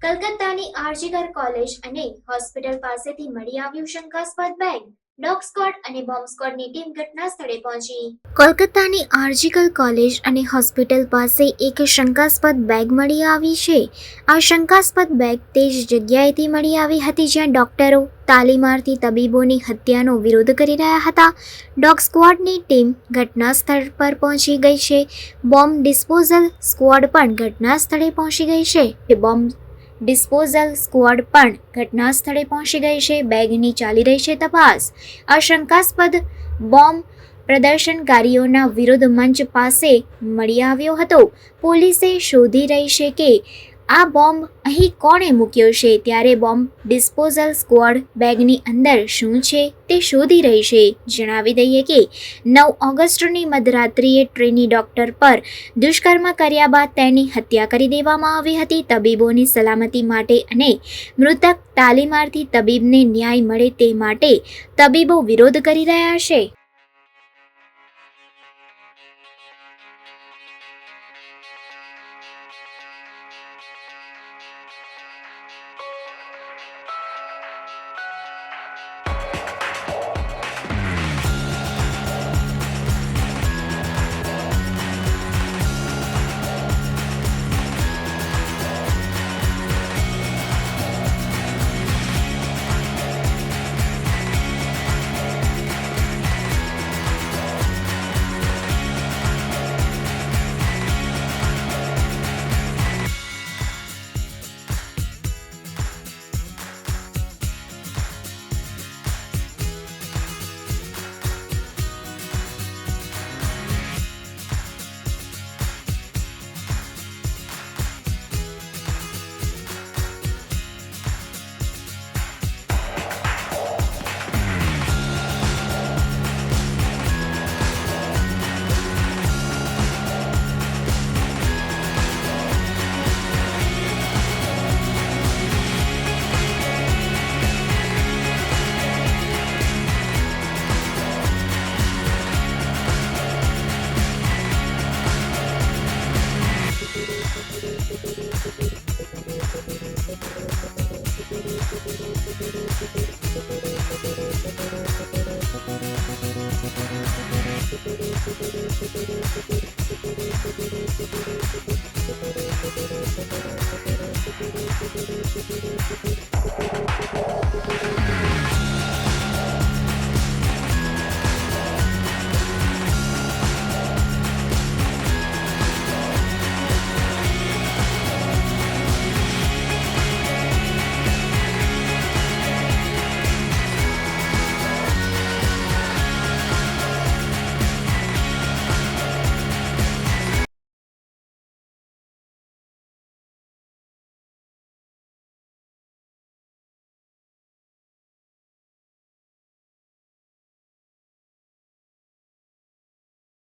કલકત્તાની RG Kar college અને hospital પાસેથી મળી આવ્યું શંકાસ્પદ બેગ. ડોગ સ્ક્વોડ અને બોમ્બ સ્ક્વોડની ટીમ ઘટના સ્થળે પહોંચી. કોલકાતાની આરજીકર કોલેજ અને હોસ્પિટલ પાસે એક શંકાસ્પદ બેગ મળી આવી છે. આ શંકાસ્પદ બેગ તે જ જગ્યાએથી મળી આવી હતી જ્યાં ડોક્ટરો તાલીમાર્થી તબીબોની હત્યાનો વિરોધ કરી રહ્યા હતા. ડોગ સ્ક્વોડની ટીમ ઘટના સ્થળ પર પહોંચી ગઈ છે. બોમ્બ ડિસ્પોઝલ સ્ક્વોડ પણ ઘટના સ્થળે પહોંચી ગઈ છે. બેગની ચાલી રહી છે તપાસ. આ શંકાસ્પદ બોમ્બ પ્રદર્શનકારીઓના વિરોધ મંચ પાસે મળી આવ્યો હતો. પોલીસે શોધી રહી છે કે આ બોમ્બ અહીં કોણે મૂક્યો છે, ત્યારે બોમ્બ ડિસ્પોઝલ સ્ક્વોડ બેગની અંદર શું છે તે શોધી રહી છે. જણાવી દઈએ કે 9 ઓગસ્ટની મધરાત્રિએ ટ્રેની ડોક્ટર પર દુષ્કર્મ કર્યા બાદ તેની હત્યા કરી દેવામાં આવી હતી. તબીબોની સલામતી માટે અને મૃતક તાલીમાર્થી તબીબને ન્યાય મળે તે માટે તબીબો વિરોધ કરી રહ્યા છે.